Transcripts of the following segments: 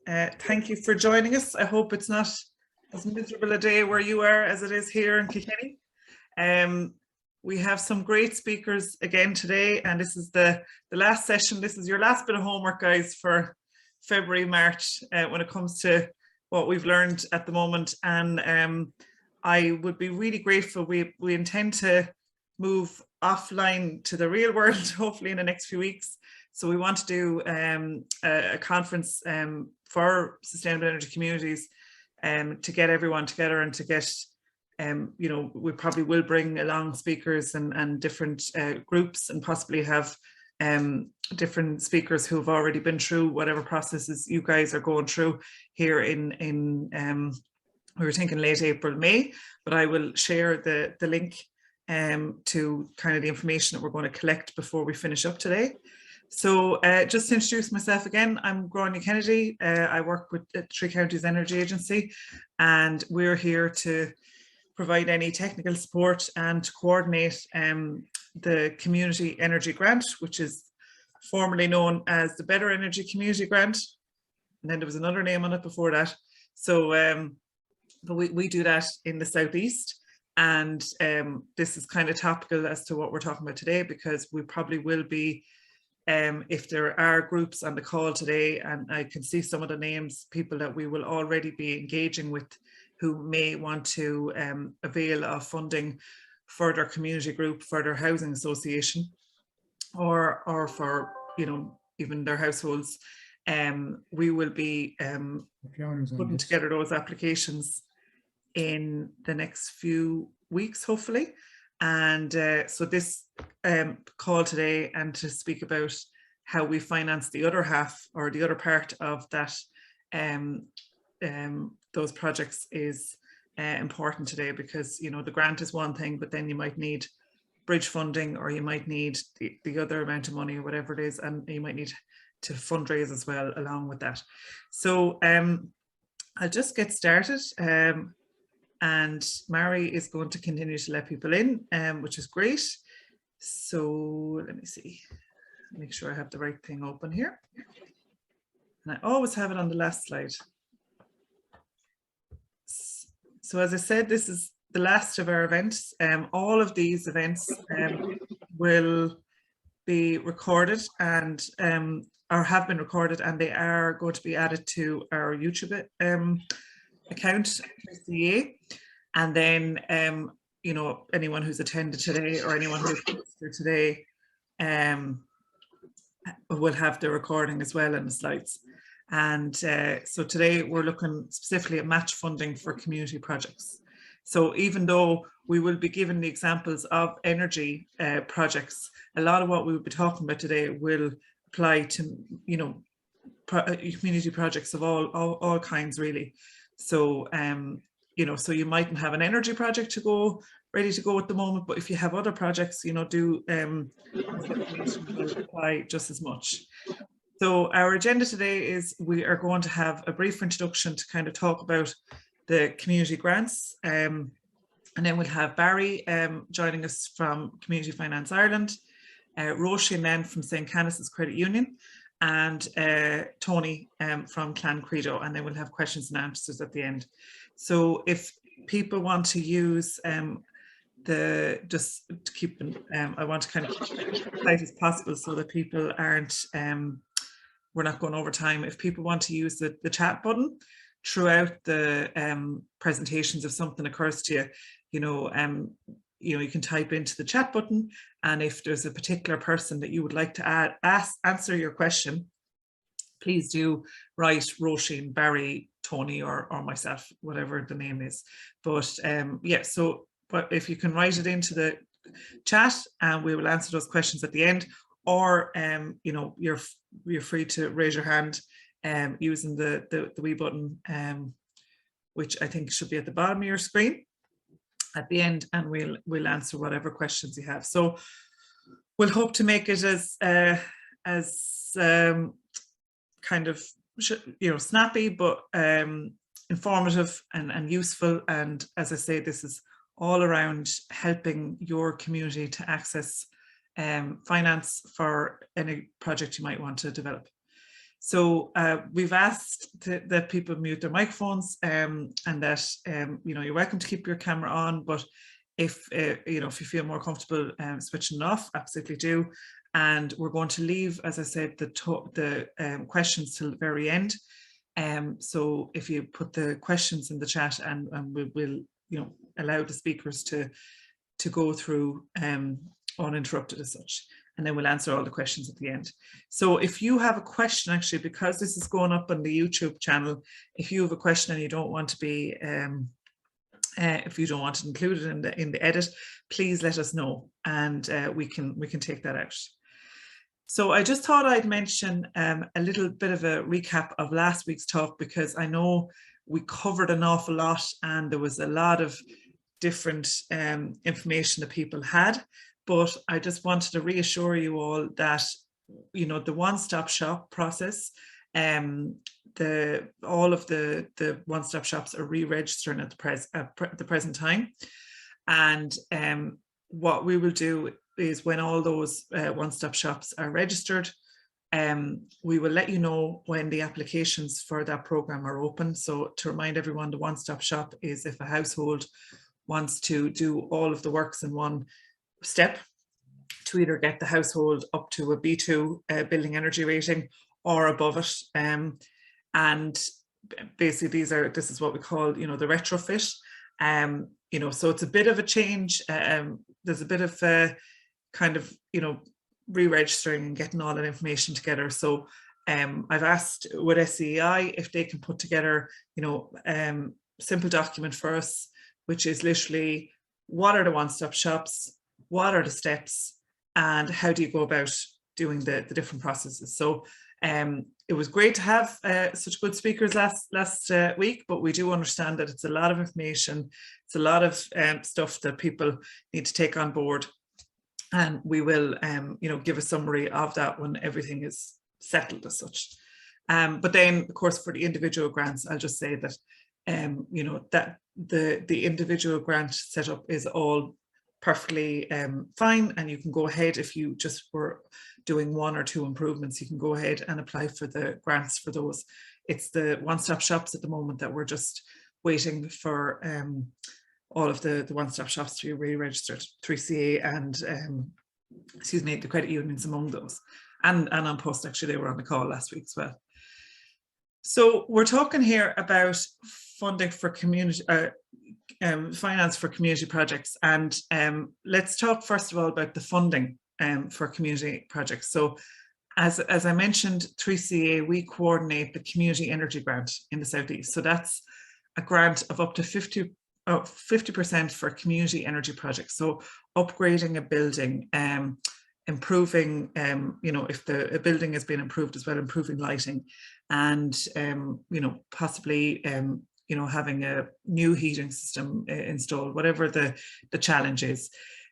Thank you for joining us. I hope it's not as miserable a day where you are as it is here in Kilkenny. We have some great speakers again today, and this is the last session. This is your last bit of homework, guys, for February, March, when it comes to what we've learned at the moment. And I would be really grateful. We intend to move offline to the real world, hopefully in the next few weeks. So we want to do a conference for sustainable energy communities to get everyone together and to get, you know, we probably will bring along speakers and different groups, and possibly have different speakers who've already been through whatever processes you guys are going through here in we were thinking late April, May, but I will share the link to kind of the information that we're going to collect before we finish up today. So just to introduce myself again, I'm Gráinne Kennedy. I work with the Three Counties Energy Agency, and we're here to provide any technical support and to coordinate the Community Energy Grant, which is formerly known as the Better Energy Community Grant. And then there was another name on it before that. So but we do that in the Southeast. And this is kind of topical as to what we're talking about today, because we probably will be, if there are groups on the call today, and I can see some of the names, people that we will already be engaging with who may want to avail of funding for their community group, for their housing association, or for, you know, even their households. We will be putting together those applications in the next few weeks, hopefully. And so this call today, and to speak about how we finance the other half or the other part of that, those projects, is important today, because, you know, the grant is one thing, but then you might need bridge funding, or you might need the other amount of money, or whatever it is, and you might need to fundraise as well along with that. So I'll just get started. And Mary is going to continue to let people in, which is great. So let me see, make sure I have the right thing open here. And I always have it on the last slide. So as I said, this is the last of our events. All of these events will be recorded and or have been recorded, and they are going to be added to our YouTube account, CA. And then you know, anyone who's attended today, or anyone who's here today, will have the recording as well and the slides. And so today we're looking specifically at match funding for community projects. So even though we will be given the examples of energy projects, a lot of what we will be talking about today will apply to, you know, community projects of all kinds, really. So you know, so you mightn't have an energy project ready to go at the moment, but if you have other projects, you know, do will apply just as much. So our agenda today is we are going to have a brief introduction to kind of talk about the community grants, and then we'll have Barry joining us from Community Finance Ireland, Roisin then from St. Canice's Credit Union, and Tony from Clan Credo, and then we'll have questions and answers at the end. So if people want to use just to keep I want to kind of keep it as tight as possible so that people aren't we're not going over time. If people want to use the chat button throughout the presentations, if something occurs to you, you know, you can type into the chat button, and if there's a particular person that you would like to answer your question, please do write Roisin, Barry, Tony, or myself, whatever the name is. But yeah, so but if you can write it into the chat, and we will answer those questions at the end, or you know, you're free to raise your hand using the wee button, which I think should be at the bottom of your screen at the end, and we'll answer whatever questions you have. So we'll hope to make it as kind of, you know, snappy, but informative and useful. And as I say, this is all around helping your community to access finance for any project you might want to develop. So we've asked that people mute their microphones, and that you're welcome to keep your camera on, but if if you feel more comfortable switching it off, absolutely do. And we're going to leave, as I said, the questions till the very end. So if you put the questions in the chat, and we'll allow the speakers to go through uninterrupted as such, and then we'll answer all the questions at the end. So if you have a question, actually, because this is going up on the YouTube channel, if you have a question and you don't want to be if you don't want it included in the edit, please let us know, and we can take that out. So I just thought I'd mention a little bit of a recap of last week's talk, because I know we covered an awful lot and there was a lot of different information that people had, but I just wanted to reassure you all that the one-stop shop process, all of the one-stop shops are re-registering at the present time, and what we will do is, when all those one-stop shops are registered, we will let you know when the applications for that program are open. So to remind everyone, the one-stop shop is if a household wants to do all of the works in one step to either get the household up to a B2 building energy rating or above it. And basically this is what we call, the retrofit. So it's a bit of a change. There's a bit of kind of, re-registering and getting all that information together. So I've asked with SCEI if they can put together, simple document for us, which is literally, what are the one-stop shops, what are the steps, and how do you go about doing the different processes. So it was great to have such good speakers last week, but we do understand that it's a lot of information, it's a lot of stuff that people need to take on board, and we will give a summary of that when everything is settled as such. But then, of course, for the individual grants, I'll just say that that the individual grant setup is all perfectly fine, and you can go ahead, if you just were doing 1 or 2 improvements, you can go ahead and apply for the grants for those. It's the one-stop shops at the moment that we're just waiting for all of the one-stop shops to be re-registered, 3CA and excuse me, the credit unions among those, and on post. Actually, they were on the call last week as well. So we're talking here about funding for community, finance for community projects, and let's talk first of all about the funding for community projects. So as I mentioned, 3CA, we coordinate the community energy grant in the Southeast. So that's a grant of up to 50% for community energy projects. So upgrading a building, improving, if a building has been improved as well, improving lighting, and possibly having a new heating system installed, whatever the challenge is.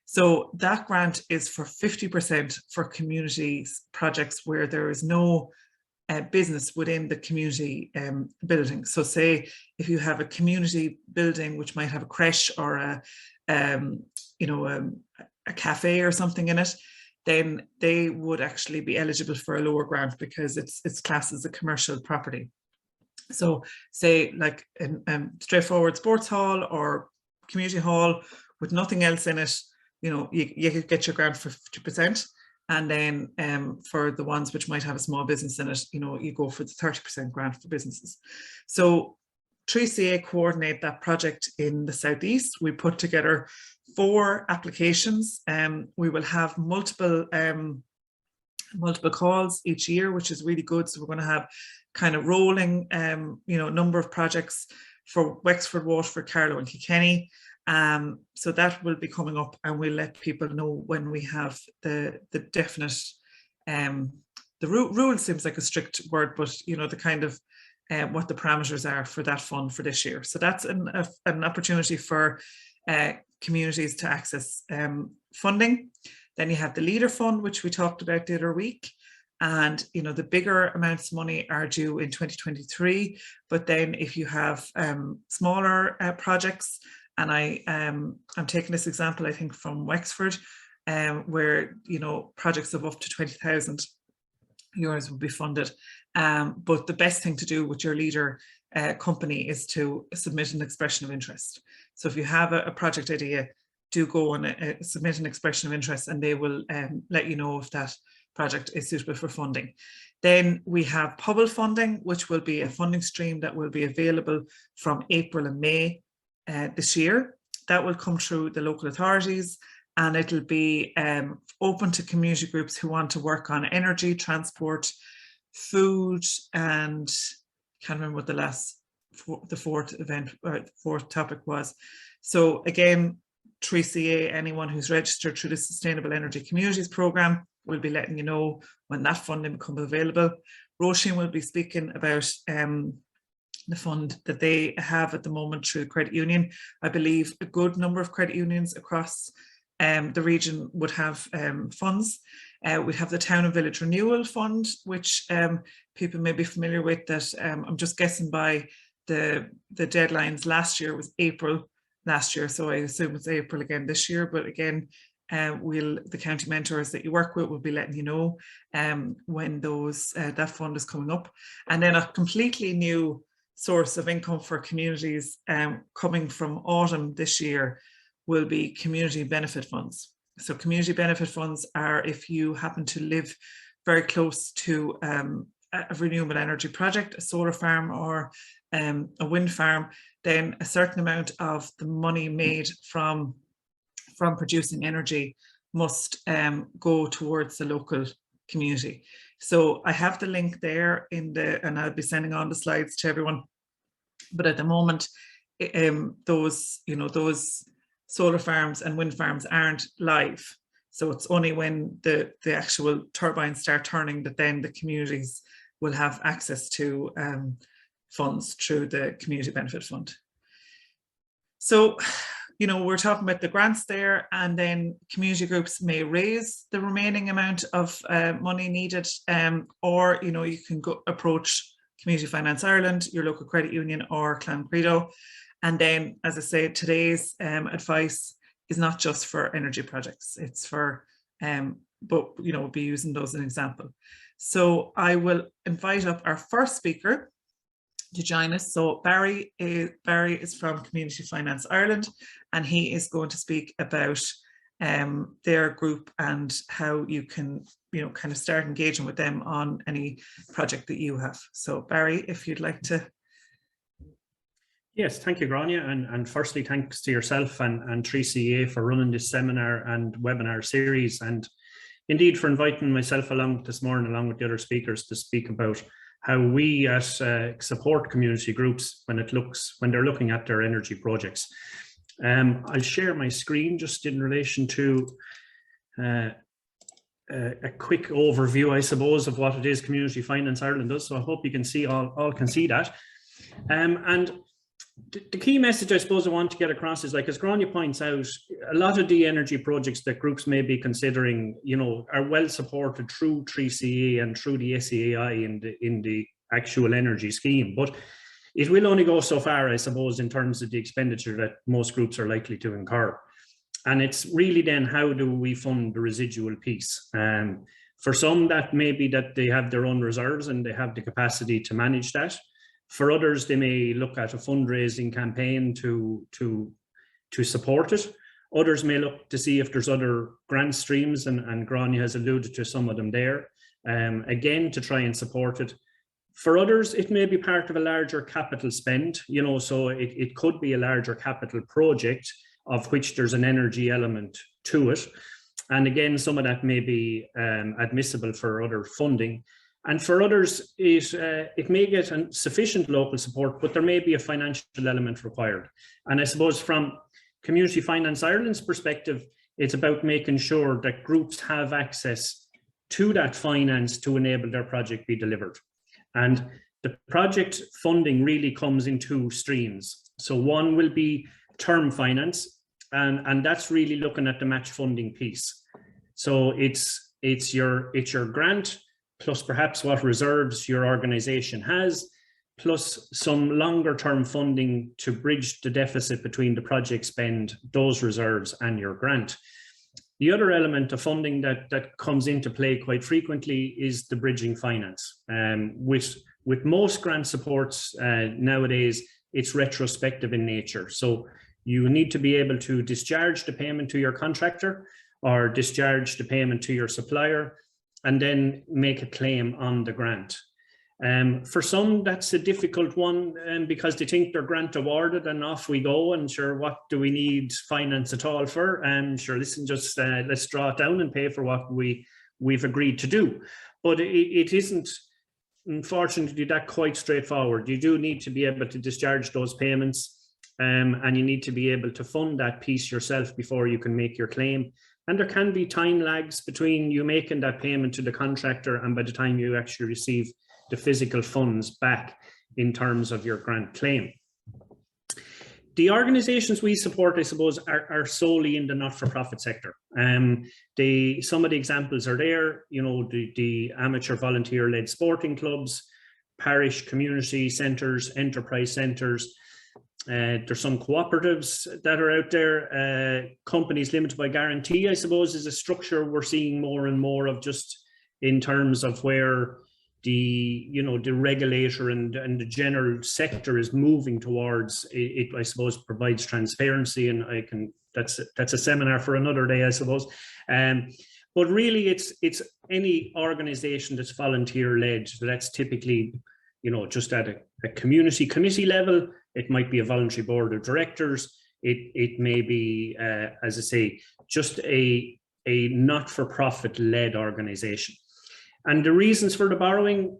So that grant is for 50% for community projects where there is no business within the community building. So say if you have a community building which might have a creche or a cafe or something in it, then they would actually be eligible for a lower grant because it's classed as a commercial property. So say like a straightforward sports hall or community hall with nothing else in it, you could get your grant for 50%. And then for the ones which might have a small business in it, you go for the 30% grant for businesses. So 3CA coordinate that project in the Southeast. We put together 4 applications. We will have multiple calls each year, which is really good. So we're going to have kind of rolling, number of projects for Wexford, Waterford, Carlow and Kilkenny. So that will be coming up, and we'll let people know when we have the definite, the rule seems like a strict word, but the kind of what the parameters are for that fund for this year. So that's an opportunity for communities to access funding. Then you have the Leader Fund, which we talked about the other week. And the bigger amounts of money are due in 2023. But then if you have smaller projects, and I'm taking this example, I think, from Wexford, where projects of up to €20,000 will be funded, But the best thing to do with your leader company is to submit an expression of interest. So if you have a project idea, do go and submit an expression of interest, and they will let you know if that project is suitable for funding. Then we have public funding, which will be a funding stream that will be available from April and May this year. That will come through the local authorities, and it'll be open to community groups who want to work on energy, transport, food, and I can't remember what the fourth topic was. So again, 3CA, anyone who's registered through the Sustainable Energy Communities Programme, will be letting you know when that funding becomes available. Roisin will be speaking about the fund that they have at the moment through the credit union. I believe a good number of credit unions across the region would have funds. We have the Town and Village Renewal Fund, which people may be familiar with, that I'm just guessing by the deadlines last year was April last year, so I assume it's April again this year. But again, the county mentors that you work with will be letting you know when that fund is coming up. And then a completely new source of income for communities coming from autumn this year will be community benefit funds. So community benefit funds are if you happen to live very close to a renewable energy project, a solar farm or a wind farm, then a certain amount of the money made from producing energy must go towards the local community. So I have the link there and I'll be sending on the slides to everyone. But at the moment, those solar farms and wind farms aren't live. So it's only when the actual turbines start turning that then the communities will have access to funds through the Community Benefit Fund. So, we're talking about the grants there, and then community groups may raise the remaining amount of money needed, or, you can go approach Community Finance Ireland, your local credit union, or Clan Credo. And then, as I say, today's advice is not just for energy projects, it's for, but we'll be using those as an example. So I will invite up our first speaker to join us. So Barry is from Community Finance Ireland, and he is going to speak about their group and how you can, kind of start engaging with them on any project that you have. So Barry, if you'd like to. Yes, thank you, Grania. And firstly, thanks to yourself and 3CA for running this seminar and webinar series, and indeed for inviting myself along this morning, along with the other speakers, to speak about how we support community groups when they're looking at their energy projects. I'll share my screen just in relation to a quick overview, I suppose, of what it is Community Finance Ireland does. So I hope you can see all can see that. And the key message I suppose I want to get across is, like as Grania points out, a lot of the energy projects that groups may be considering, are well supported through 3CA and through the SEAI in the actual energy scheme. But it will only go so far, I suppose, in terms of the expenditure that most groups are likely to incur. And it's really then, how do we fund the residual piece? For some, that may be that they have their own reserves and they have the capacity to manage that. For others, they may look at a fundraising campaign to support it. Others may look to see if there's other grant streams, and Grania has alluded to some of them there, again, to try and support it. For others, it may be part of a larger capital spend, so it could be a larger capital project of which there's an energy element to it. And again, some of that may be admissible for other funding. And for others, it may get sufficient local support, but there may be a financial element required. And I suppose from Community Finance Ireland's perspective, it's about making sure that groups have access to that finance to enable their project be delivered. And the project funding really comes in two streams. So one will be term finance, and that's really looking at the match funding piece. So it's your grant, plus perhaps what reserves your organization has, plus some longer term funding to bridge the deficit between the project spend, those reserves, and your grant. The other element of funding that comes into play quite frequently is the bridging finance. With most grant supports nowadays, it's retrospective in nature. So you need to be able to discharge the payment to your contractor or discharge the payment to your supplier and then make a claim on the grant. For some, that's a difficult one because they think they're grant awarded and off we go, and sure, what do we need finance at all for? Sure, listen, just let's draw it down and pay for what we've agreed to do. But it isn't, unfortunately, that quite straightforward. You do need to be able to discharge those payments and you need to be able to fund that piece yourself before you can make your claim. And there can be time lags between you making that payment to the contractor and by the time you actually receive the physical funds back in terms of your grant claim. The organizations we support, I suppose, are solely in the not-for-profit sector. Some of the examples are there, you know, the amateur volunteer-led sporting clubs, parish community centres, enterprise centres. There's some cooperatives that are out there. Companies limited by guarantee, I suppose, is a structure we're seeing more and more of, just in terms of where the regulator and the general sector is moving towards. It I suppose provides transparency, and that's a seminar for another day, I suppose. But really it's any organization that's volunteer led. So that's typically, you know, just at a community committee level. It might be a voluntary board of directors. It may be, as I say, just a not-for-profit led organization. And the reasons for the borrowing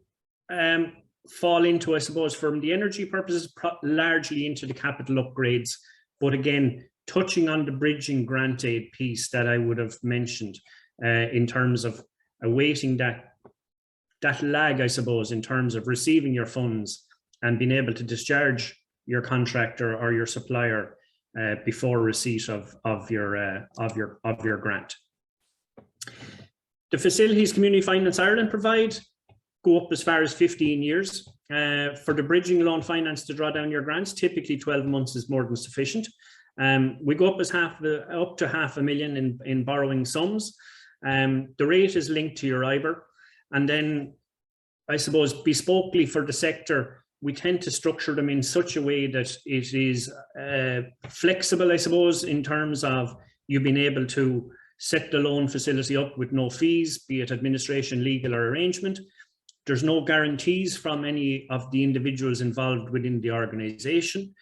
fall into, I suppose, from the energy purposes, largely into the capital upgrades. But again, touching on the bridging grant aid piece that I would have mentioned in terms of awaiting that lag, I suppose, in terms of receiving your funds and being able to discharge your contractor or your supplier before receipt of your grant. The facilities Community Finance Ireland provide go up as far as 15 years. For the bridging loan finance to draw down your grants, typically 12 months is more than sufficient. We go up as up to $500,000 in borrowing sums. The rate is linked to your IBOR. And then, I suppose, bespokely for the sector, we tend to structure them in such a way that it is flexible, I suppose, in terms of you being able to set the loan facility up with no fees, be it administration, legal or arrangement. There's no guarantees from any of the individuals involved within the organisation.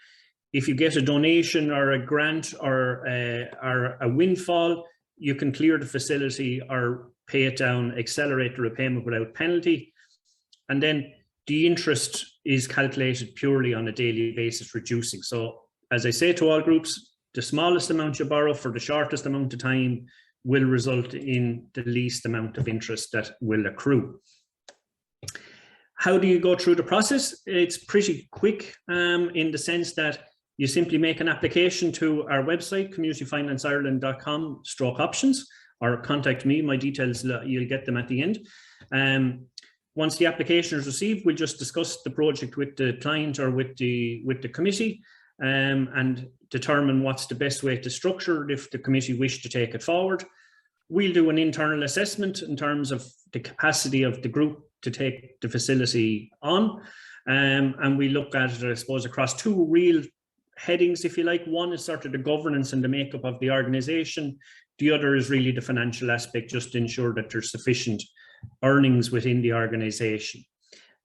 If you get a donation or a grant or a windfall, you can clear the facility or pay it down, accelerate the repayment without penalty. And then the interest is calculated purely on a daily basis, reducing. So as I say to all groups, the smallest amount you borrow for the shortest amount of time will result in the least amount of interest that will accrue. How do you go through the process? It's pretty quick in the sense that you simply make an application to our website, communityfinanceireland.com/options, or contact me. My details, you'll get them at the end. Once the application is received, we'll just discuss the project with the client or with the committee and determine what's the best way to structure it if the committee wish to take it forward. We'll do an internal assessment in terms of the capacity of the group to take the facility on. And we look at it, I suppose, across two real headings, if you like. One is sort of the governance and the makeup of the organisation. The other is really the financial aspect, just to ensure that there's sufficient earnings within the organisation.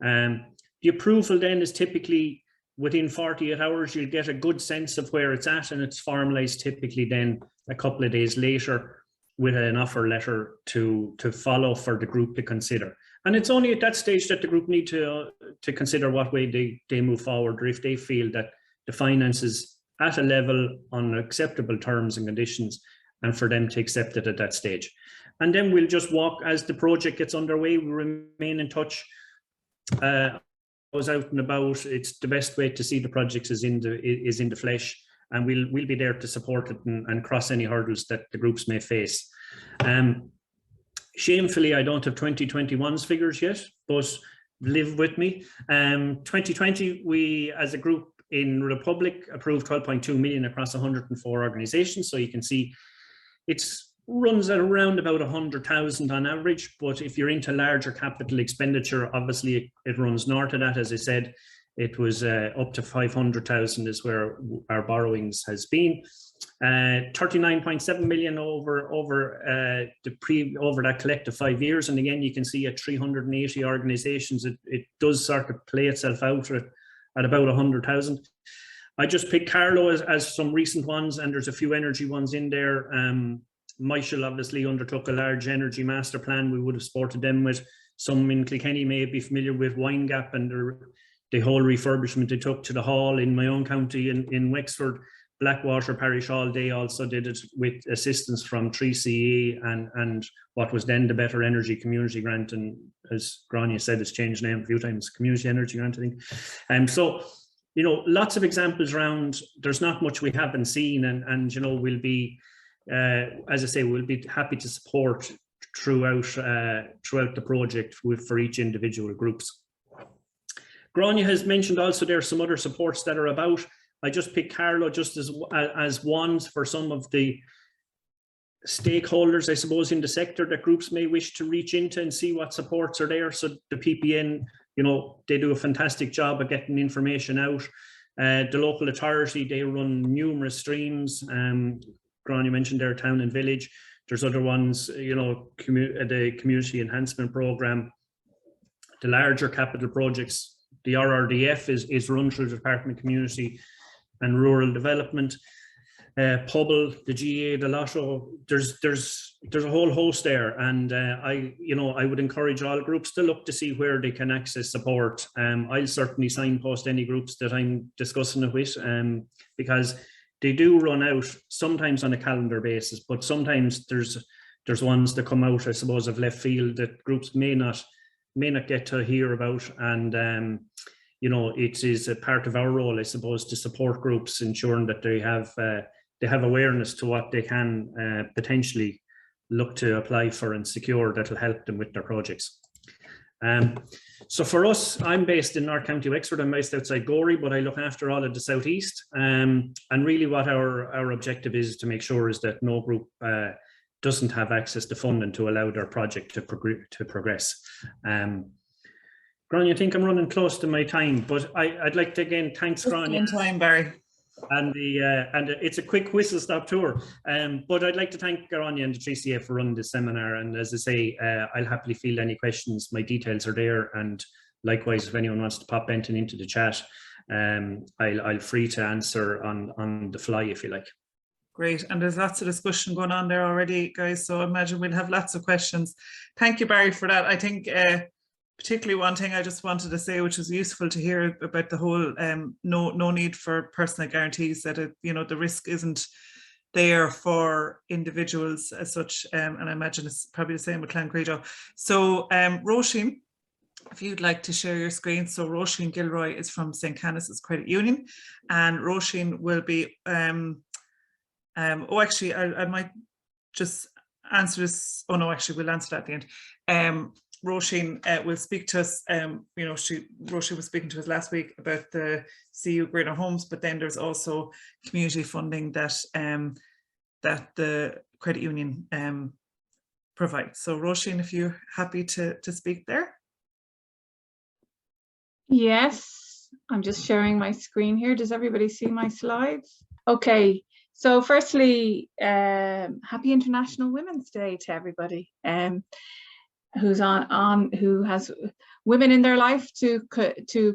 The approval then is typically within 48 hours. You'll get a good sense of where it's at, and it's formalised typically then a couple of days later with an offer letter to follow for the group to consider. And it's only at that stage that the group need to consider what way they move forward, or if they feel that the finance is at a level on acceptable terms and conditions, and for them to accept it at that stage. And then we'll just walk as the project gets underway. We remain in touch. Goes out and about. It's the best way to see the projects is in the flesh, and we'll be there to support it and cross any hurdles that the groups may face. Shamefully, I don't have 2021's figures yet, but live with me. 2020, we as a group in Republic approved 12.2 million across 104 organizations. So you can see it's runs at around about 100,000 on average, but if you're into larger capital expenditure, obviously it runs north of that. As I said, it was up to 500,000 is where our borrowings has been. 39.7 million over that collective 5 years, and again you can see at 380 organizations it does sort of play itself out at about 100,000. I just picked Carlow as some recent ones, and there's a few energy ones in there. Michael obviously undertook a large energy master plan. We would have supported them with. Some in Kilkenny may be familiar with Wine Gap and the whole refurbishment they took to the hall in my own county in Wexford. Blackwater Parish Hall, they also did it with assistance from 3CE and what was then the Better Energy Community Grant, and as Grania said, it's changed name a few times, Community Energy Grant, I think. So, you know, lots of examples around. There's not much we haven't seen, and you know, we'll be, as I say, we'll be happy to support throughout the project for each individual groups. Grania has mentioned also there are some other supports that are about. I just picked Carlow just as one for some of the stakeholders, I suppose, in the sector that groups may wish to reach into and see what supports are there. So the PPN, you know, they do a fantastic job of getting information out. The local authority, they run numerous streams. Grania mentioned their town and village. There's other ones, you know, the community enhancement program, the larger capital projects. The RRDF is run through the Department of Community and Rural Development. Pobble, the GA, the Lotto, there's a whole host there, and I would encourage all groups to look to see where they can access support. I'll certainly signpost any groups that I'm discussing it with, because they do run out sometimes on a calendar basis, but sometimes there's ones that come out, I suppose, of left field that groups may not get to hear about, and you know, it is a part of our role, I suppose, to support groups, ensuring that they have awareness to what they can potentially look to apply for and secure that will help them with their projects. So for us, I'm based in North County Wexford. I'm based outside Gorey, but I look after all of the southeast. And really, what our objective is to make sure is that no group doesn't have access to funding to allow their project to progress. Grania, I think I'm running close to my time, but I'd like to again thanks Grania. Time, Barry. And it's a quick whistle stop tour. But I'd like to thank Grania and the 3CA for running this seminar. And as I say, I'll happily field any questions. My details are there. And likewise, if anyone wants to pop anything into the chat, I'll free to answer on the fly if you like. Great, and there's lots of discussion going on there already, guys. So I imagine we'll have lots of questions. Thank you, Barry, for that. I think particularly one thing I just wanted to say, which was useful to hear about the whole no need for personal guarantees, that you know, the risk isn't there for individuals as such, and I imagine it's probably the same with Clan Credo. So Roisin, if you'd like to share your screen. So Roisin Gilroy is from St. Canice's Credit Union, and Roisin will be oh, actually, I might just answer this. Oh no, actually, we'll answer that at the end. Roisin will speak to us. You know, Roisin was speaking to us last week about the CU Greener Homes, but then there's also community funding that that the credit union provides. So Roisin, if you're happy to speak there. Yes, I'm just sharing my screen here. Does everybody see my slides? Okay. So firstly, happy International Women's Day to everybody who has women in their life to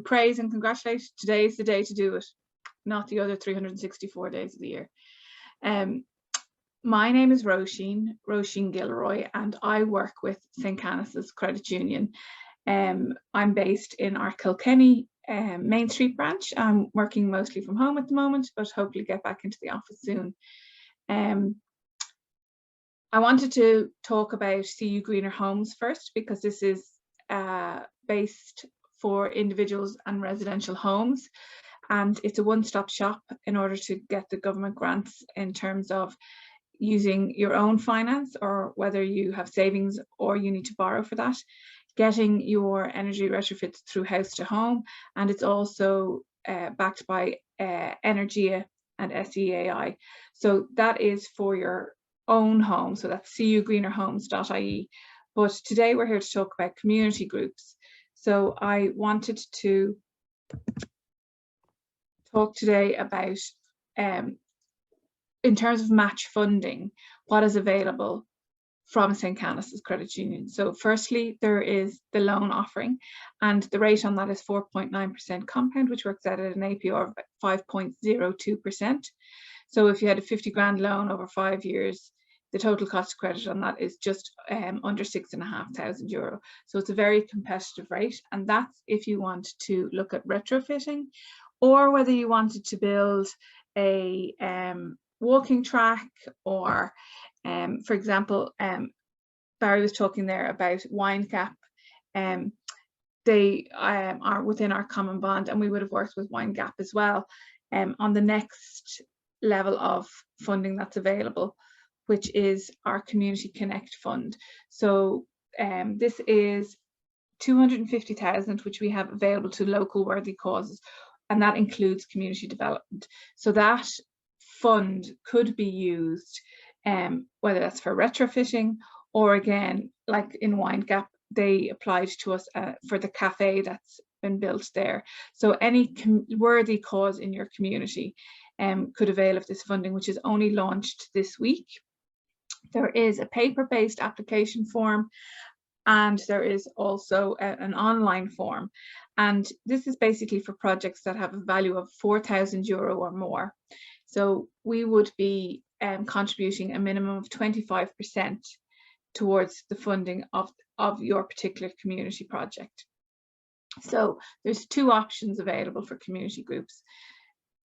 praise and congratulate. Today is the day to do it, not the other 364 days of the year. My name is Roisin Gilroy, and I work with St. Canice's Credit Union. I'm based in our Kilkenny Main Street branch. I'm working mostly from home at the moment, but hopefully get back into the office soon. I wanted to talk about CU Greener Homes first, because this is based for individuals and residential homes, and it's a one-stop shop in order to get the government grants in terms of using your own finance, or whether you have savings or you need to borrow for that, getting your energy retrofits through house to home, and it's also backed by Energia and SEAI. So that is for your own home. So that's cugreenerhomes.ie. But today we're here to talk about community groups. So I wanted to talk today about, in terms of match funding, what is available from St. Canice's Credit Union. So firstly, there is the loan offering, and the rate on that is 4.9% compound, which works out at an APR of 5.02%. So if you had a 50 grand loan over 5 years, the total cost of credit on that is just under €6,500. So it's a very competitive rate, and that's if you want to look at retrofitting, or whether you wanted to build a walking track, or for example, Barry was talking there about Wine Gap. They are within our common bond, and we would have worked with Wine Gap as well on the next level of funding that's available, which is our Community Connect Fund. So this is 250,000, which we have available to local worthy causes, and that includes community development. So that fund could be used, whether that's for retrofitting, or again, like in Wine Gap, they applied to us for the cafe that's been built there. So any worthy cause in your community could avail of this funding, which is only launched this week. There is a paper-based application form, and there is also an online form. And this is basically for projects that have a value of €4,000 or more. So we would be contributing a minimum of 25% towards the funding of your particular community project. So there's two options available for community groups.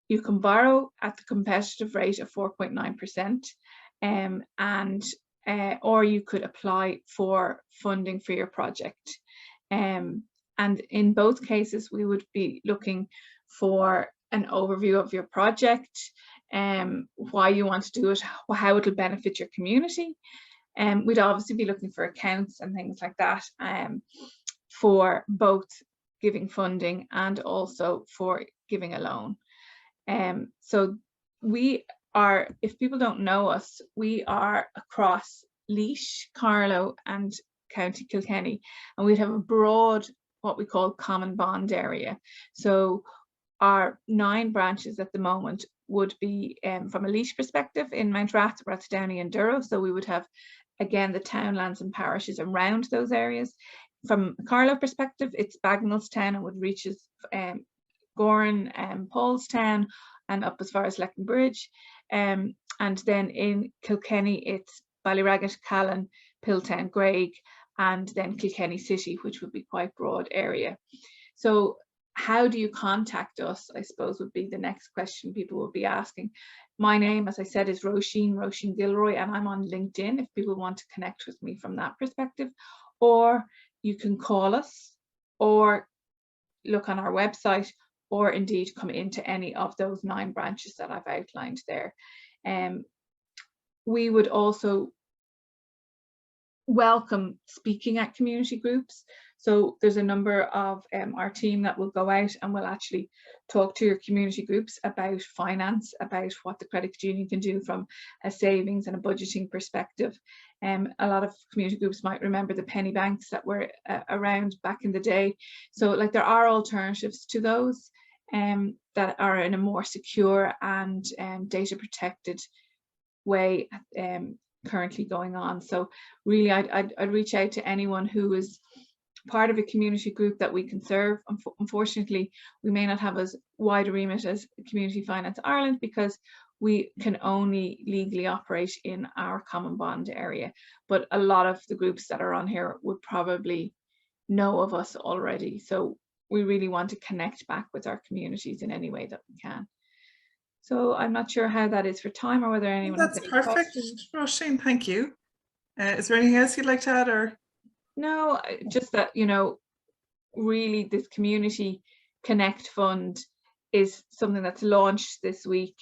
You can borrow at the competitive rate of 4.9%, or you could apply for funding for your project. And in both cases, we would be looking for an overview of your project, why you want to do it, how it will benefit your community. We'd obviously be looking for accounts and things like that for both giving funding and also for giving a loan. So we are, if people don't know us, we are across Laois, Carlow and County Kilkenny, and we'd have a broad, what we call common bond area. So our 9 branches at the moment would be, from a Laois perspective, in Mount Rath, Rathdowney and Durrow. So we would have, again, the townlands and parishes around those areas. From a Carlow perspective, it's Bagnallstown, and would reach Goran and Paulstown and up as far as Lecken Bridge. And then in Kilkenny, it's Ballyraggett, Callan, Piltown, Graig, and then Kilkenny City, which would be quite broad area. So how do you contact us, I suppose, would be the next question people will be asking. My name, as I said, is Roisin Gilroy, and I'm on LinkedIn if people want to connect with me from that perspective. Or you can call us, or look on our website, or indeed come into any of those 9 branches that I've outlined there. We would also welcome speaking at community groups. So there's a number of our team that will go out and will actually talk to your community groups about finance, about what the credit union can do from a savings and a budgeting perspective. A lot of community groups might remember the penny banks that were around back in the day. So like there are alternatives to those that are in a more secure and data protected way currently going on. So really I'd reach out to anyone who is part of a community group that we can serve. Unfortunately, we may not have as wide a remit as Community Finance Ireland, because we can only legally operate in our common bond area. But a lot of the groups that are on here would probably know of us already. So we really want to connect back with our communities in any way that we can. So I'm not sure how that is for time, or whether anyone has any perfect, Roisin, thank you. Is there anything else you'd like to add, or? No, just that, you know, really this Community Connect Fund is something that's launched this week.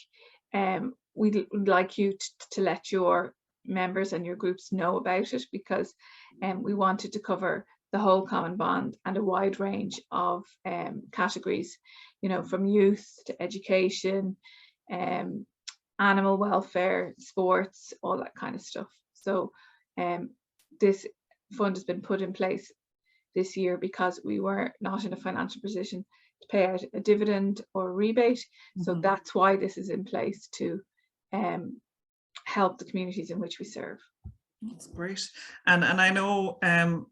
We'd like you to let your members and your groups know about it, because we wanted to cover the whole common bond and a wide range of categories, you know, from youth to education, animal welfare, sports, all that kind of stuff. So this fund has been put in place this year because we were not in a financial position to pay out a dividend or a rebate. So that's why this is in place, to help the communities in which we serve. That's great. And I know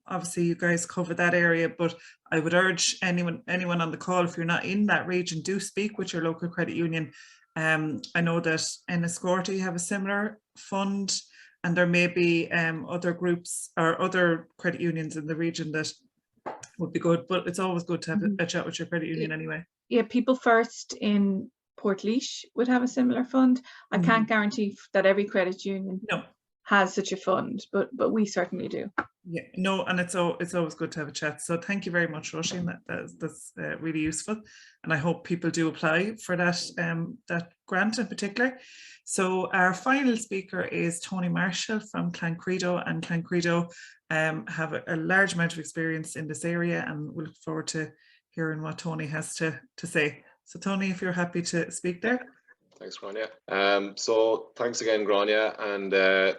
obviously you guys cover that area, but I would urge anyone on the call, if you're not in that region, do speak with your local credit union. I know that Enniscorthy have a similar fund, and there may be other groups or other credit unions in the region that would be good, but it's always good to have a chat with your credit union anyway. Yeah, People First in Portlaoise would have a similar fund. I can't guarantee that every credit union has such a fund, but we certainly do. Yeah, no, and it's always good to have a chat. So thank you very much, Roisin. That's really useful, and I hope people do apply for that that grant in particular. So our final speaker is Tony Marshall from Clancredo, and Clancredo have a large amount of experience in this area, and we look forward to hearing what Tony has to say. So Tony, if you're happy to speak there. Thanks, Grania. So thanks again, Grania, and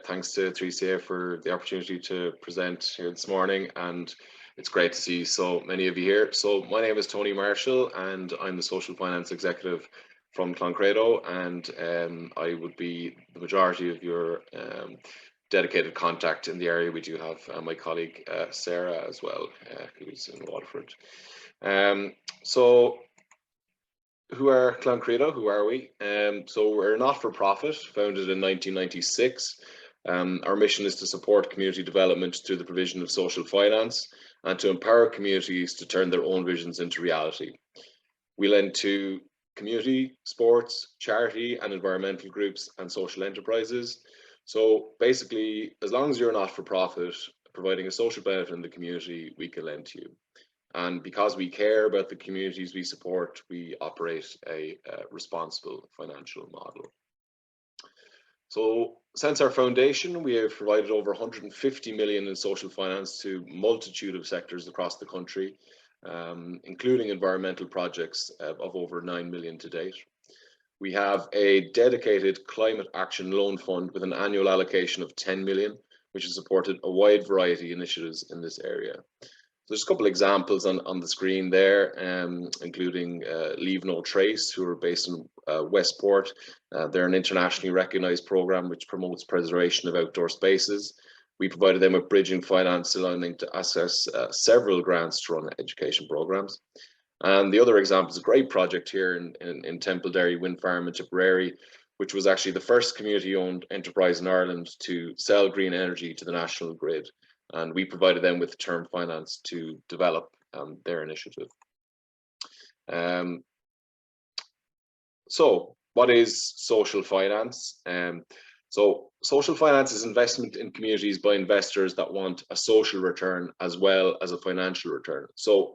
thanks to 3CA for the opportunity to present here this morning. And it's great to see so many of you here. So my name is Tony Marshall, and I'm the Social Finance Executive from Clancredo, and I would be the majority of your dedicated contact in the area. We do have my colleague Sarah as well, who's in Waterford. So who are Clancredo? Who are we? So we're a not-for-profit founded in 1996. Our mission is to support community development through the provision of social finance and to empower communities to turn their own visions into reality. We lend to community, sports, charity and environmental groups and social enterprises. So basically, as long as you're not-for-profit, providing a social benefit in the community, we can lend to you. And because we care about the communities we support, we operate a responsible financial model. So since our foundation, we have provided over 150 million in social finance to a multitude of sectors across the country, including environmental projects of over 9 million to date. We have a dedicated climate action loan fund with an annual allocation of 10 million, which has supported a wide variety of initiatives in this area. There's a couple of examples on the screen there, including Leave No Trace, who are based in Westport. They're an internationally recognized program which promotes preservation of outdoor spaces. We provided them with bridging finance, allowing them to access several grants to run education programs. And the other example is a great project here in Templederry Wind Farm in Tipperary, which was actually the first community-owned enterprise in Ireland to sell green energy to the national grid. And we provided them with term finance to develop their initiative. So what is social finance? So social finance is investment in communities by investors that want a social return as well as a financial return. So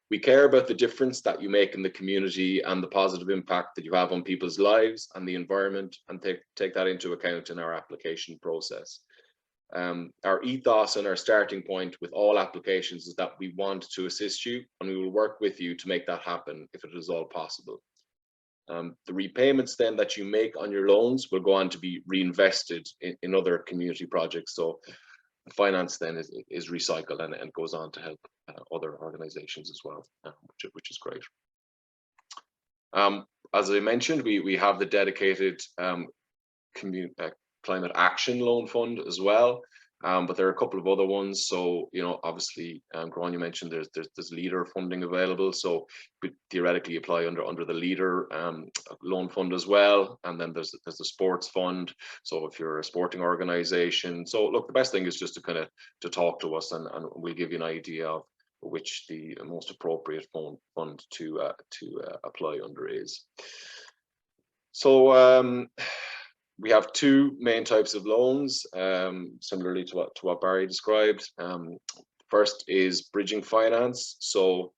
we care about the difference that you make in the community and the positive impact that you have on people's lives and the environment, and take that into account in our application process. Our ethos and our starting point with all applications is that we want to assist you, and we will work with you to make that happen if it is all possible. The repayments then that you make on your loans will go on to be reinvested in other community projects. So finance then is recycled and goes on to help other organizations as well, which is great. As I mentioned, we have the dedicated climate action loan fund as well, but there are a couple of other ones. So, you know, obviously, Grania mentioned there's leader funding available, so we theoretically apply under the leader loan fund as well. And then there's the sports fund. So if you're a sporting organization, so look, the best thing is just to talk to us, and we'll give you an idea of which the most appropriate fund to apply under is. So we have two main types of loans, similarly to what Barry described. First is bridging finance. So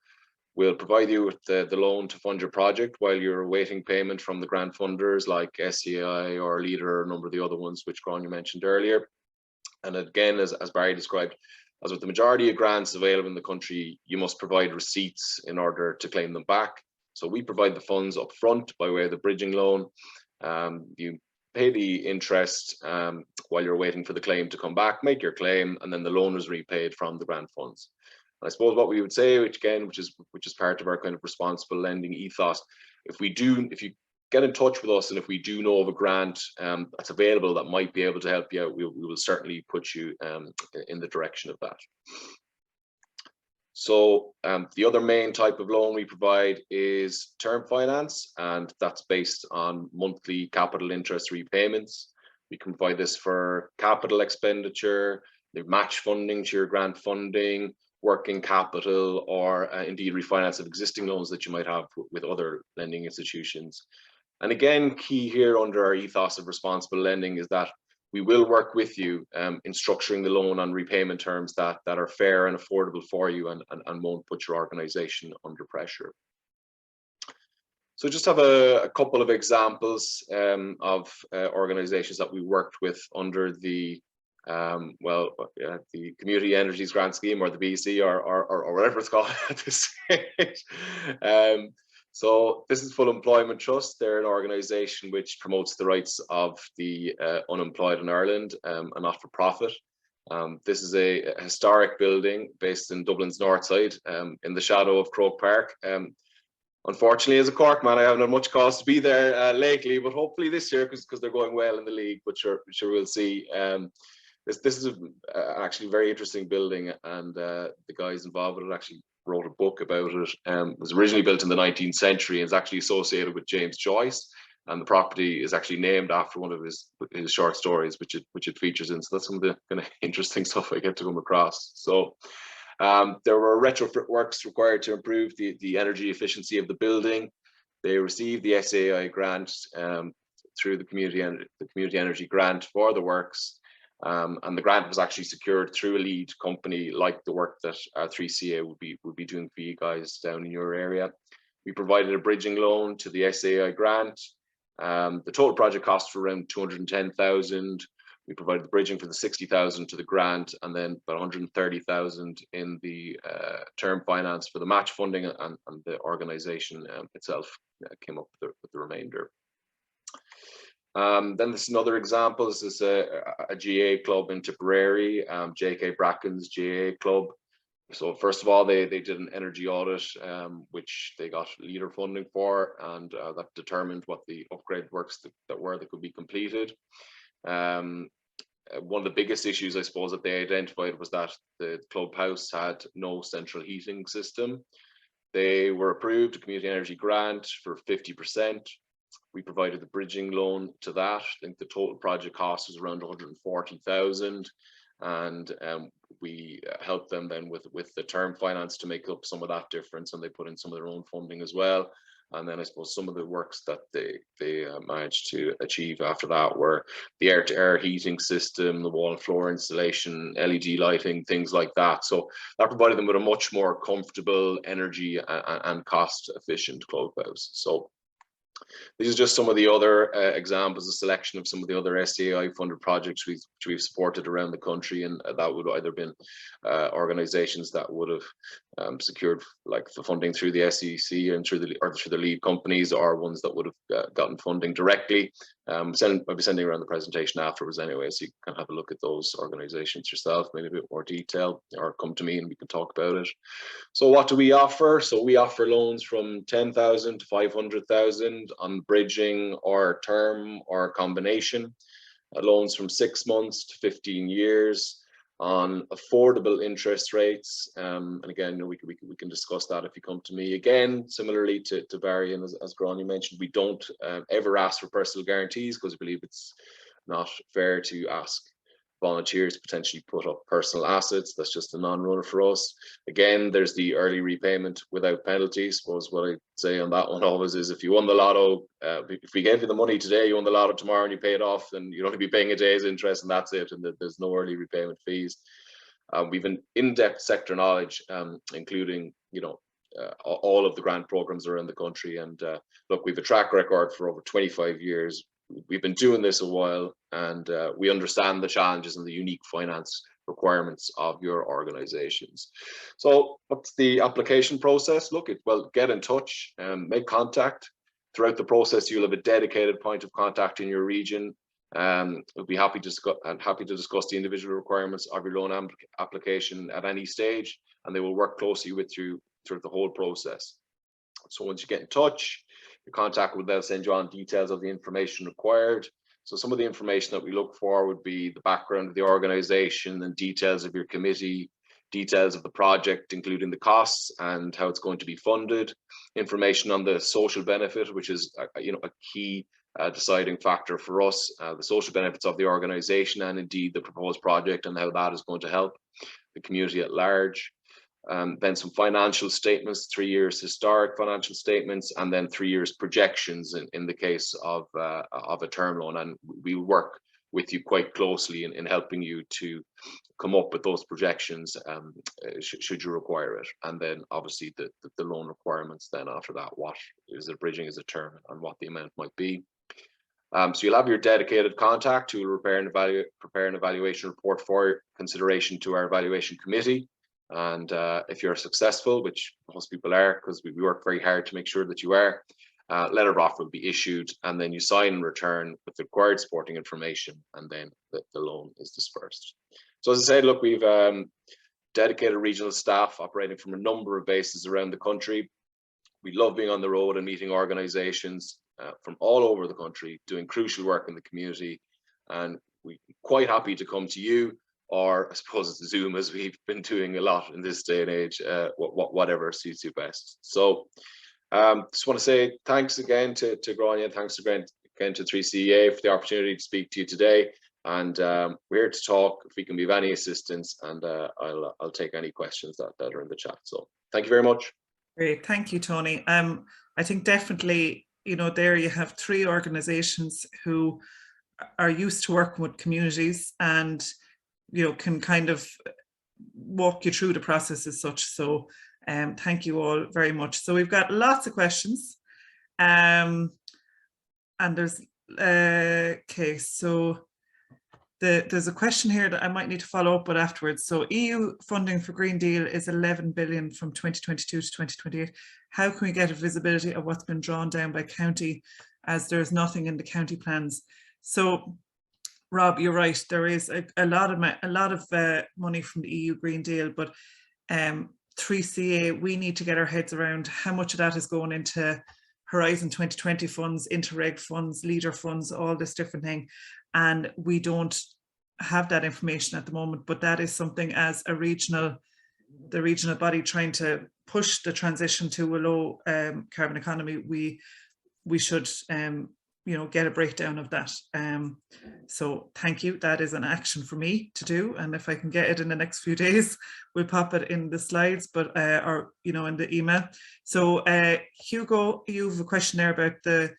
we'll provide you with the loan to fund your project while you're awaiting payment from the grant funders like SCI or Leader, or a number of the other ones which Grania mentioned earlier. And again, as Barry described, as with the majority of grants available in the country, you must provide receipts in order to claim them back. So we provide the funds up front by way of the bridging loan. You pay the interest while you're waiting for the claim to come back, make your claim, and then the loan is repaid from the grant funds. And I suppose what we would say, which is part of our kind of responsible lending ethos, if you get in touch with us, and if we do know of a grant that's available that might be able to help you out, we will certainly put you in the direction of that. So the other main type of loan we provide is term finance, and that's based on monthly capital interest repayments. We can provide this for capital expenditure, the match funding to your grant funding, working capital, or indeed refinance of existing loans that you might have with other lending institutions. And again, key here under our ethos of responsible lending is that we will work with you in structuring the loan on repayment terms that are fair and affordable for you and won't put your organization under pressure. So just have a couple of examples of organizations that we worked with under the the Community Energies Grant Scheme, or the BC, or whatever it's called at this stage. So this is Full Employment Trust. They're an organisation which promotes the rights of the unemployed in Ireland, a not-for-profit. This is a historic building based in Dublin's north side, in the shadow of Croke Park. Unfortunately, as a Cork man, I haven't had much cause to be there lately, but hopefully this year, because they're going well in the league, but sure we'll see. This is actually a very interesting building, and the guys involved with it actually wrote a book about it. It was originally built in the 19th century and is actually associated with James Joyce, and the property is actually named after one of his short stories, which it features in. So that's some of the kind of interesting stuff I get to come across. So there were retrofit works required to improve the energy efficiency of the building. They received the SAI grant through the community energy grant for the works. And the grant was actually secured through a lead company, like the work that 3CA would be doing for you guys down in your area. We provided a bridging loan to the SAI grant. The total project cost for around 210,000. We provided the bridging for the 60,000 to the grant, and then about 130,000 in the term finance for the match funding, and the organisation itself came up with the remainder. Then there's another example. This is a GA club in Tipperary, JK Bracken's GA club. So first of all, they did an energy audit, which they got leader funding for, and that determined what the upgrade works that could be completed. One of the biggest issues, I suppose, that they identified was that the clubhouse had no central heating system. They were approved a community energy grant for 50%. We provided the bridging loan to that. I think the total project cost was around 140,000, and we helped them then with the term finance to make up some of that difference, and they put in some of their own funding as well. And then I suppose some of the works that they managed to achieve after that were the air-to-air heating system, the wall and floor installation, LED lighting, things like that. So that provided them with a much more comfortable, energy and cost-efficient clubhouse. So these are just some of the other examples, a selection of some of the other SAI funded projects which we've supported around the country, and that would either been organizations that would have secured like the funding through the SEC and through the lead companies, or ones that would have gotten funding directly. I'll be sending around the presentation afterwards anyway, so you can have a look at those organizations yourself, maybe a bit more detail, or come to me and we can talk about it. So what do we offer? So we offer loans from 10,000 to 500,000 on bridging or term or combination, loans from 6 months to 15 years on affordable interest rates. And again, we can discuss that if you come to me. Again, similarly to Barry and as Gráinne mentioned, we don't ever ask for personal guarantees, because we believe it's not fair to ask volunteers to potentially put up personal assets. That's just a non-runner for us. Again, there's the early repayment without penalty. I suppose what I say on that one always is, if you won the lotto, if we gave you the money today, you won the lotto tomorrow and you pay it off, then you'd only be paying a day's interest and that's it, and there's no early repayment fees. We've an in-depth sector knowledge, including, all of the grant programs around the country. And look, we've a track record for over 25 years. We've been doing this a while, and we understand the challenges and the unique finance requirements of your organizations. So what's the application process? Get in touch and make contact. Throughout the process, you'll have a dedicated point of contact in your region. We'll be happy to discuss the individual requirements of your loan application at any stage, and they will work closely with you through the whole process. So once you get in touch, your contact will then send you on details of the information required. So some of the information that we look for would be the background of the organization and details of your committee, details of the project, including the costs and how it's going to be funded, information on the social benefit, which is a key deciding factor for us, the social benefits of the organization and indeed the proposed project and how that is going to help the community at large. Then some financial statements, 3 years historic financial statements, and then 3 years projections in the case of a term loan. And we work with you quite closely in helping you to come up with those projections should you require it. And then obviously the loan requirements then after that, what is it bridging as a term and what the amount might be. So you'll have your dedicated contact who will prepare an evaluation report for consideration to our evaluation committee. And if you're successful, which most people are, because we work very hard to make sure that you are, letter of offer will be issued, and then you sign and return with the required supporting information, and then the loan is dispersed. So as I said, look, we've dedicated regional staff operating from a number of bases around the country. We love being on the road and meeting organizations from all over the country, doing crucial work in the community, and we're quite happy to come to you, or I suppose it's Zoom, as we've been doing a lot in this day and age, whatever suits you best. So just want to say thanks again to Grania, thanks again to 3CEA for the opportunity to speak to you today. And we're here to talk if we can be of any assistance, and I'll take any questions that are in the chat. So thank you very much. Great, thank you, Tony. I think definitely, there you have 3 organizations who are used to working with communities and can kind of walk you through the process as such. So thank you all very much. So we've got lots of questions, and there's okay, so there's a question here that I might need to follow up with afterwards. So EU funding for Green Deal is 11 billion from 2022 to 2028. How can we get a visibility of what's been drawn down by county, as there's nothing in the county plans? So Rob, you're right. There is a lot of money from the EU Green Deal, but 3CA, we need to get our heads around how much of that is going into Horizon 2020 funds, Interreg funds, leader funds, all this different thing, and we don't have that information at the moment. But that is something, as the regional body trying to push the transition to a low carbon economy, we should get a breakdown of that. So thank you. That is an action for me to do, and if I can get it in the next few days, we'll pop it in the slides, but or in the email. So Hugo, you have a question there about the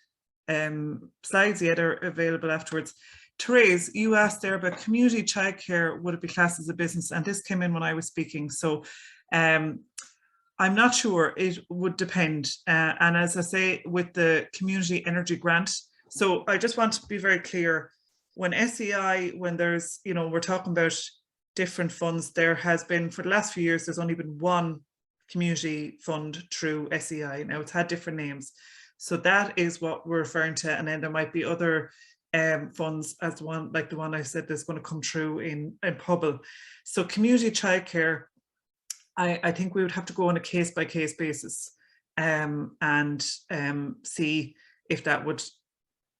slides. Yeah, they're available afterwards. Therese, you asked there about community childcare, would it be classed as a business? And this came in when I was speaking. So I'm not sure, it would depend. And as I say, with the community energy grant, so I just want to be very clear, when SEI, when there's, we're talking about different funds, there has been, for the last few years, there's only been one community fund through SEI. Now it's had different names. So that is what we're referring to. And then there might be other funds as one, like the one I said, that's going to come through in Pobble. So community childcare, I think we would have to go on a case-by-case basis and see if that would,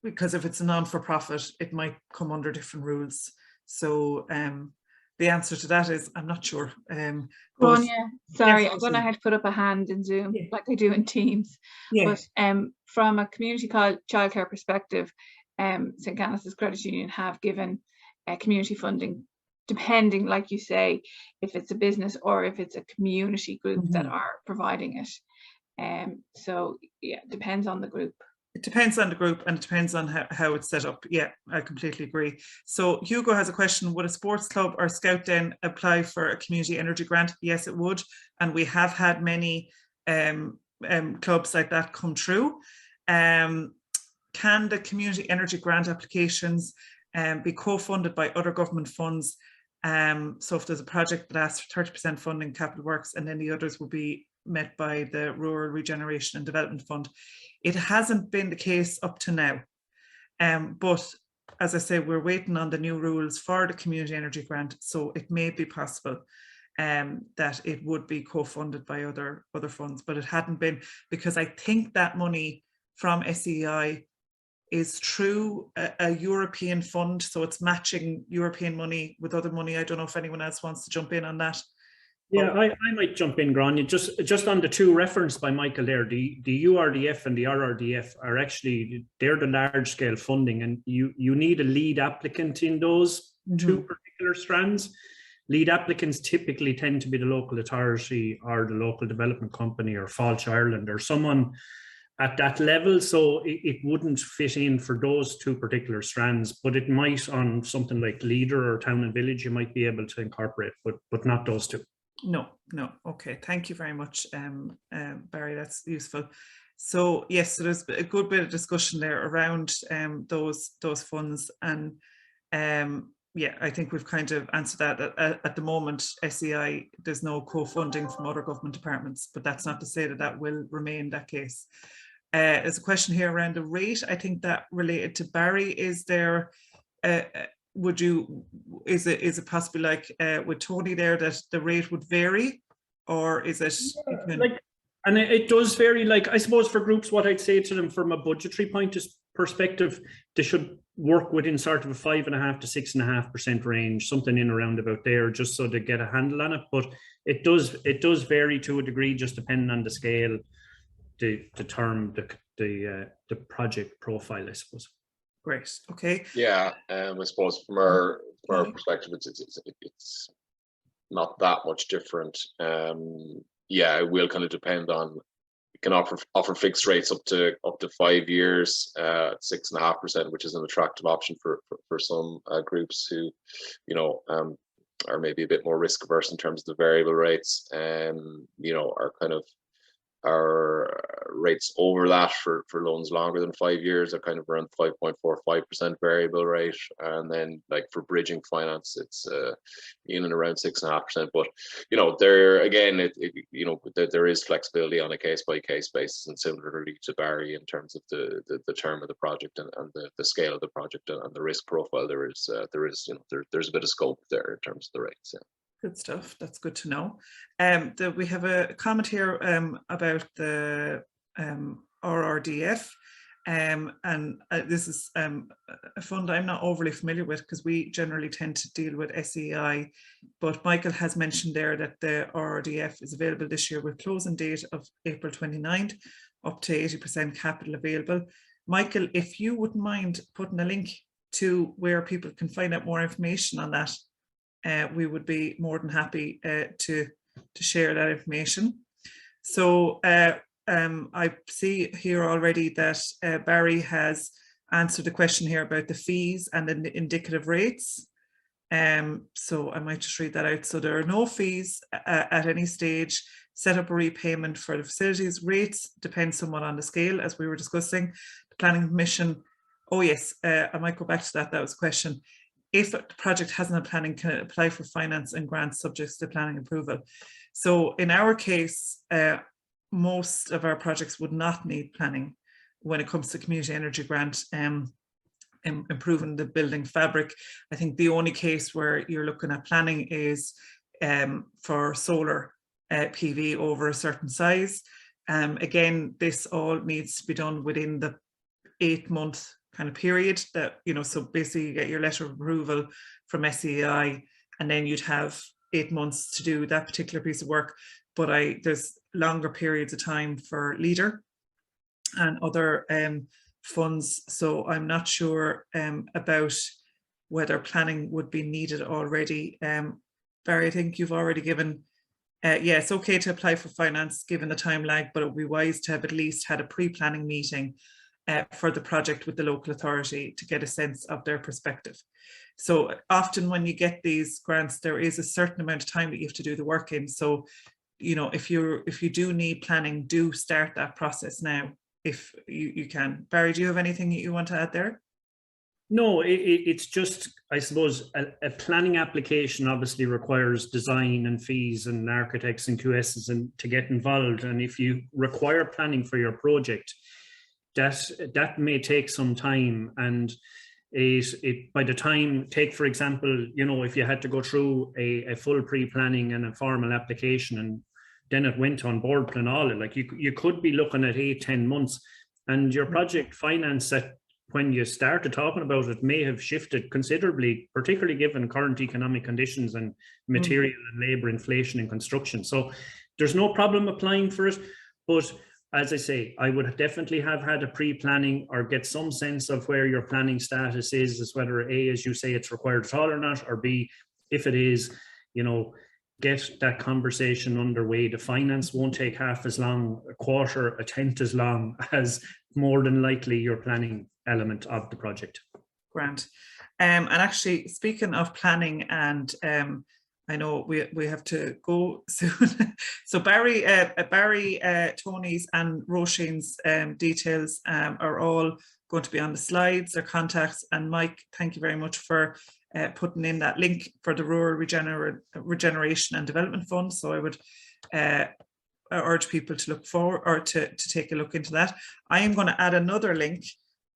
because if it's a non-for-profit, it might come under different rules. So the answer to that is, I'm not sure. Grania, sorry, yes, I'm going to have to put up a hand in Zoom, yeah, like I do in Teams. Yeah. But from a community childcare perspective, St. Canice's Credit Union have given community funding, depending, like you say, if it's a business or if it's a community group that are providing it. So yeah, it depends on the group. It depends on the group, and it depends on how it's set up. Yeah, I completely agree. So Hugo has a question: would a sports club or Scout Den apply for a community energy grant? Yes, it would, and we have had many clubs like that come through. Can the community energy grant applications be co-funded by other government funds? So if there's a project that asks for 30% funding, capital works, and then the others will be met by the Rural Regeneration and Development Fund. It hasn't been the case up to now, but as I say, we're waiting on the new rules for the community energy grant, so it may be possible that it would be co-funded by other funds, but it hadn't been, because I think that money from SEI is through a European fund, so it's matching European money with other money. I don't know if anyone else wants to jump in on that. Yeah, I might jump in, Grania. Just on the two referenced by Michael there, the URDF and the RRDF are actually, they're the large scale funding, and you need a lead applicant in those two particular strands. Lead applicants typically tend to be the local authority or the local development company or Falch Ireland or someone at that level. So it wouldn't fit in for those two particular strands, but it might on something like Leader or Town and Village, you might be able to incorporate, but not those two. No. Okay, thank you very much, Barry. That's useful. So yes, so there's a good bit of discussion there around those funds, and yeah, I think we've kind of answered that. At the moment, SEI, there's no co-funding from other government departments, but that's not to say that that will remain that case. There's a question here around the rate. I think that related to Barry. Is there is it possibly like with Tony there that the rate would vary, or is it and it does vary? Like, I suppose for groups, what I'd say to them from a budgetary perspective, they should work within sort of a 5.5% to 6.5% range, something in around about there, just so they get a handle on it. But it does vary to a degree, just depending on the scale, the term, the project profile, I suppose. Great. Okay. Yeah, I suppose from our perspective, it's not that much different. Yeah, it will kind of depend on. You can offer fixed rates up to 5 years, 6.5%, which is an attractive option for some groups who, are maybe a bit more risk averse in terms of the variable rates, and are kind of. Our rates over that for loans longer than 5 years are kind of around 5.45% variable rate, and then like for bridging finance, it's in and around 6.5%. But there again, there is flexibility on a case by case basis, and similarly to Barry in terms of the term of the project and the scale of the project and the risk profile. There's a bit of scope there in terms of the rates. Yeah. Good stuff. That's good to know. We have a comment here about the RRDF, and this is a fund I'm not overly familiar with, because we generally tend to deal with SEI, but Michael has mentioned there that the RRDF is available this year with closing date of April 29th, up to 80% capital available. Michael, if you wouldn't mind putting a link to where people can find out more information on that, we would be more than happy to share that information. So I see here already that Barry has answered the question here about the fees and the indicative rates. So I might just read that out. So there are no fees at any stage. Set up a repayment for the facilities. Rates depend somewhat on the scale, as we were discussing. The planning permission. Oh yes, I might go back to that. That was a question. If the project hasn't a planning, can it apply for finance and grants subject to planning approval? So in our case, most of our projects would not need planning when it comes to community energy grant, improving the building fabric. I think the only case where you're looking at planning is for solar PV over a certain size. Again, this all needs to be done within the 8-month kind of period that, so basically you get your letter of approval from SEI, and then you'd have 8 months to do that particular piece of work. But there's longer periods of time for Leader and other funds. So I'm not sure about whether planning would be needed already. Barry, I think you've already given, yeah, it's okay to apply for finance given the time lag, but it would be wise to have at least had a pre-planning meeting for the project with the local authority to get a sense of their perspective. So often when you get these grants, there is a certain amount of time that you have to do the work in. So, if you do need planning, do start that process now if you can. Barry, do you have anything that you want to add there? No, it's just, I suppose, a planning application obviously requires design and fees and architects and QSs and to get involved. And if you require planning for your project, that may take some time. And it by the time, take for example, you know, if you had to go through a full pre-planning and a formal application, and then it went on board plan all, like you could be looking at 8-10 months, and your project finance that when you started talking about it may have shifted considerably, particularly given current economic conditions and material and labor inflation in construction. So there's no problem applying for it, but as I say, I would definitely have had a pre-planning or get some sense of where your planning status is whether A, as you say, it's required at all or not, or B, if it is, you know, get that conversation underway. The finance won't take half as long, a quarter, a tenth as long as more than likely your planning element of the project. Grant. And actually, speaking of planning, and I know we have to go soon. So Barry, Tony's and Roisin's details are all going to be on the slides, their contacts. And Mike, thank you very much for putting in that link for the Rural Regeneration and Development Fund. So I would urge people to look forward or to take a look into that. I am going to add another link,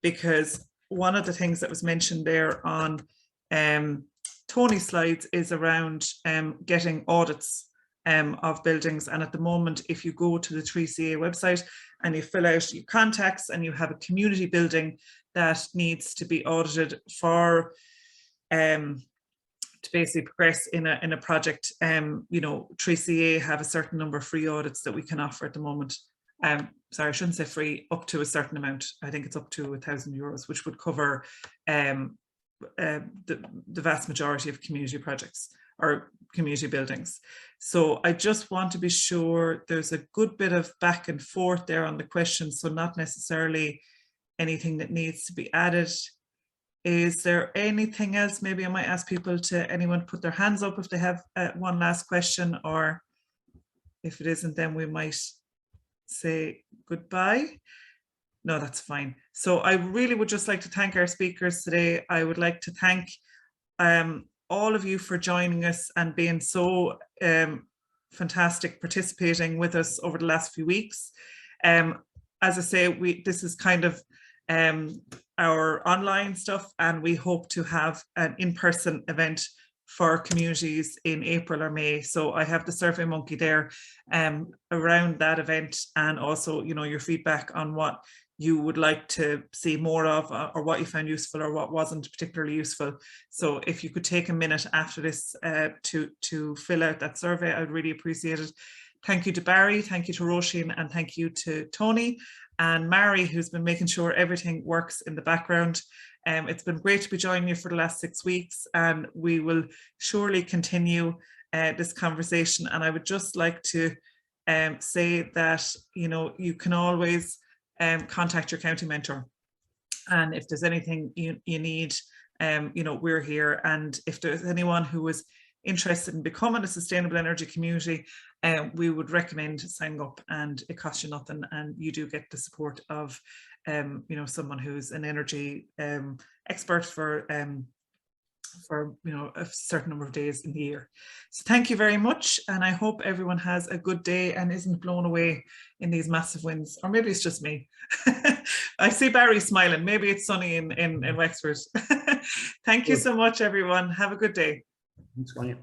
because one of the things that was mentioned there on Tony's slides is around getting audits of buildings. And at the moment, if you go to the 3CA website and you fill out your contacts and you have a community building that needs to be audited for to basically progress in a project, you know, 3CA have a certain number of free audits that we can offer at the moment. Sorry, I shouldn't say free, up to a certain amount. I think it's up to €1,000, which would cover the vast majority of community projects or community buildings. So I just want to be sure there's a good bit of back and forth there on the questions, so not necessarily anything that needs to be added. Is there anything else? Maybe I might ask people to, anyone put their hands up if they have one last question, or if it isn't, then we might say goodbye. No, that's fine. So I really would just like to thank our speakers today. I would like to thank all of you for joining us and being so fantastic, participating with us over the last few weeks. As I say, this is kind of our online stuff, and we hope to have an in-person event for communities in April or May. So I have the Survey Monkey there around that event, and also, you know, your feedback on what you would like to see more of, or what you found useful or what wasn't particularly useful. So if you could take a minute after this to fill out that survey, I'd really appreciate it. Thank you to Barry, thank you to Roisin, and thank you to Tony and Mary, who's been making sure everything works in the background. It's been great to be joining you for the last 6 weeks, and we will surely continue this conversation. And I would just like to say that, you know, you can always contact your county mentor, and if there's anything you need, you know, we're here. And if there's anyone who is interested in becoming a sustainable energy community, we would recommend signing up, and it costs you nothing, and you do get the support of you know, someone who's an energy expert for you know, a certain number of days in the year. So thank you very much, and I hope everyone has a good day and isn't blown away in these massive winds, or maybe it's just me. I see Barry smiling. Maybe it's sunny in Wexford. Thank you so much, everyone. Have a good day. Thanks, Sonia.